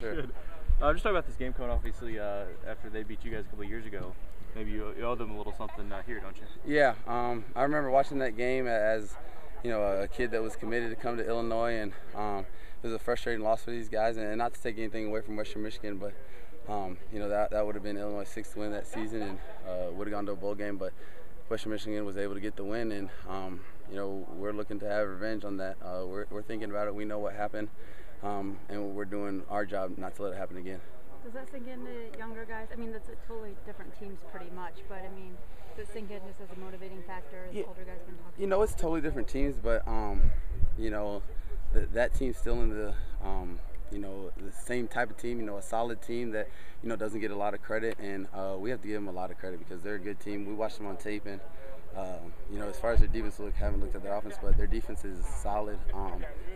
Sure. Good. Just talking about this game coming off, obviously, after they beat you guys a couple of years ago. Maybe you owe them a little something here, don't you? Yeah, I remember watching that game as, a kid that was committed to come to Illinois, and it was a frustrating loss for these guys. And not to take anything away from Western Michigan, but that would have been Illinois' 6th win that season, and would have gone to a bowl game. But Western Michigan was able to get the win, and we're looking to have revenge on that. We're thinking about it. We know what happened, and we're doing our job not to let it happen again. Does that sink into younger guys? I mean, that's a totally different teams pretty much, but I mean, does it sink in just as a motivating factor as older guys been talking about? It's totally different teams, but that team's still in the the same type of team, a solid team that doesn't get a lot of credit, and we have to give them a lot of credit because they're a good team. We watched them on tape, and as far as their defense, haven't looked at their offense, but their defense is solid.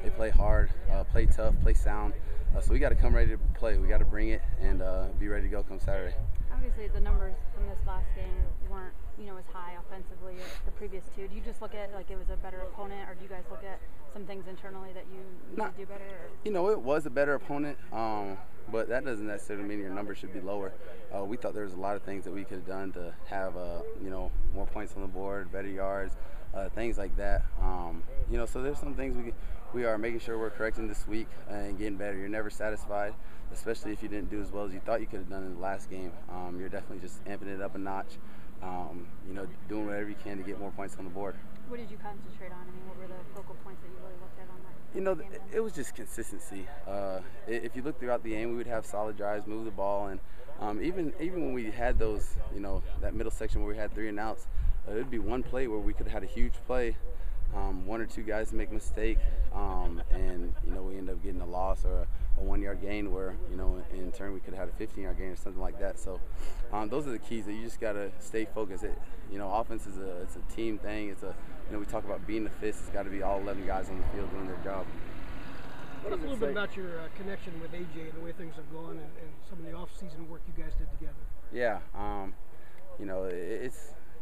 They play hard, play tough, play sound. So we got to come ready to play. We got to bring it and be ready to go come Saturday. Obviously, the numbers from this last game weren't, as high offensively as the previous two. Do you just look at like it was a better opponent, or do you guys look at some things internally that you need to do better? Or? It was a better opponent, but that doesn't necessarily mean your numbers should be lower. We thought there was a lot of things that we could have done to have, more points on the board, better yards, things like that. So there's some things we are making sure we're correcting this week and getting better. You're never satisfied, especially if you didn't do as well as you thought you could have done in the last game. You're definitely just amping it up a notch, doing whatever you can to get more points on the board. What did you concentrate on? I mean, what were the focal points that you really looked at on that? It was just consistency. If you look throughout the game, we would have solid drives, move the ball, and even when we had those, that middle section where we had 3 and outs, it would be one play where we could have had a huge play, one or two guys make a mistake, and we end up getting a loss or a 1-yard gain where in turn we could have had a 15-yard gain or something like that. So those are the keys that you just got to stay focused. Offense is it's a team thing. It's we talk about being the fist. It's got to be all 11 guys on the field doing their job. Tell us a little bit about your connection with AJ and the way things have gone and some of the off-season work you guys did together. Yeah,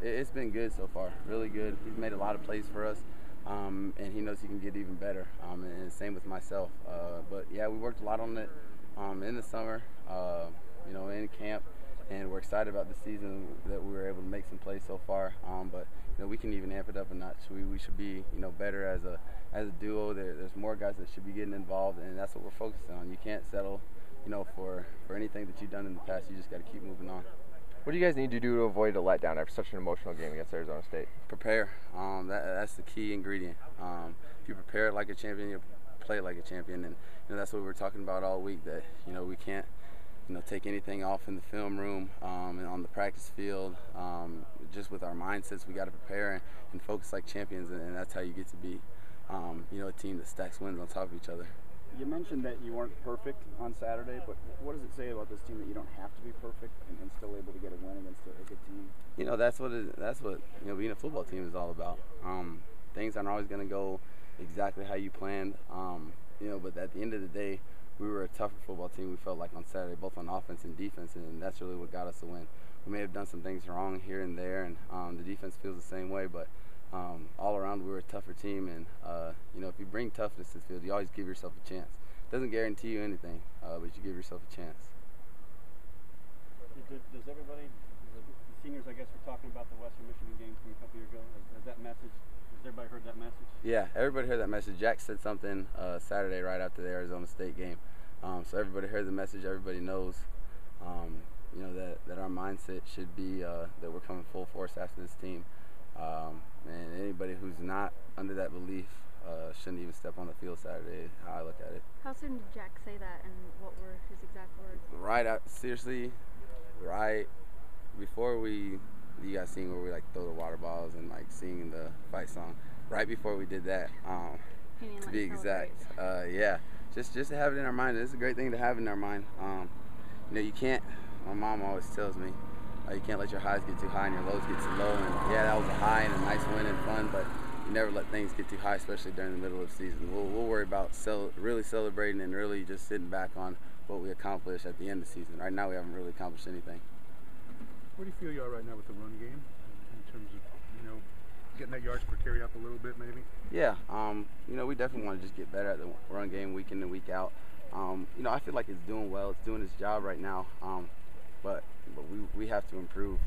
it's been good so far, really good. He's made a lot of plays for us, and he knows he can get even better, and same with myself. But yeah, we worked a lot on it in the summer, in camp, and we're excited about the season that we were able to make some plays so far. But we can even amp it up a notch. We should be better as a duo. There's more guys that should be getting involved, and that's what we're focused on. You can't settle for anything that you've done in the past. You just got to keep moving on. What do you guys need to do to avoid a letdown after such an emotional game against Arizona State? Prepare. That's the key ingredient. If you prepare like a champion, you play like a champion, and that's what we were talking about all week. That we can't take anything off in the film room and on the practice field. Just with our mindsets, we got to prepare and focus like champions, and that's how you get to be a team that stacks wins on top of each other. You mentioned that you weren't perfect on Saturday, but what does it say about this team that you don't have to be perfect and still able to get a win against a good team? That's what being a football team is all about. Things aren't always going to go exactly how you planned, but at the end of the day, we were a tougher football team, we felt like, on Saturday, both on offense and defense, and that's really what got us the win. We may have done some things wrong here and there, and the defense feels the same way, but all around we were a tougher team, and if you bring toughness to the field, you always give yourself a chance. It doesn't guarantee you anything, but you give yourself a chance. Does everybody, the seniors, I guess, were talking about the Western Michigan game from a couple years ago? Has everybody heard that message? Yeah, everybody heard that message. Jack said something Saturday right after the Arizona State game. So everybody heard the message. Everybody knows, that our mindset should be that we're coming full force after this team. And anybody who's not under that belief shouldn't even step on the field Saturday, how I look at it. How soon did Jack say that, and what were his exact words? Right before you guys seen where we throw the water balls and singing the fight song. Right before we did that, to be exact. Yeah, just to have it in our mind. It's a great thing to have in our mind. You can't. My mom always tells me, you can't let your highs get too high and your lows get too low. And yeah, that was a high and a nice win and fun, but you never let things get too high, especially during the middle of the season. We'll worry about really celebrating and really just sitting back on what we accomplished at the end of the season. Right now, we haven't really accomplished anything. Where do you feel you are right now with the run game in terms of getting that yards per carry up a little bit, maybe? Yeah, we definitely want to just get better at the run game week in and week out. you know, I feel like it's doing well. It's doing its job right now. But we have to improve.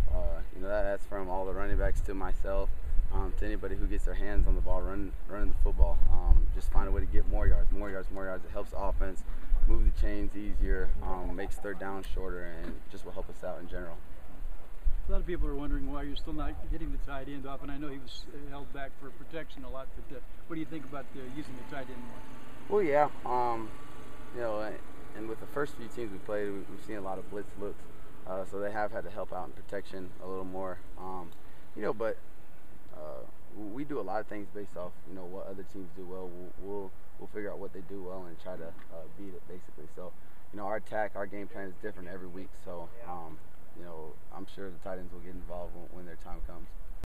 You know, that's from all the running backs to myself, to anybody who gets their hands on the ball, running the football. Just find a way to get more yards. It helps the offense move the chains easier, makes third down shorter, and just will help us out in general. A lot of people are wondering why you're still not getting the tight end off, and I know he was held back for protection a lot, but what do you think about using the tight end more? Well, yeah, you know, and with the first few teams we played, we've seen a lot of blitz looks, so they have had to help out in protection a little more, you know, but we do a lot of things based off, you know, what other teams do well. We'll figure out what they do well and try to beat it, basically. So, you know, our game plan is different every week, so you know, I'm sure the tight ends will get involved when their time comes.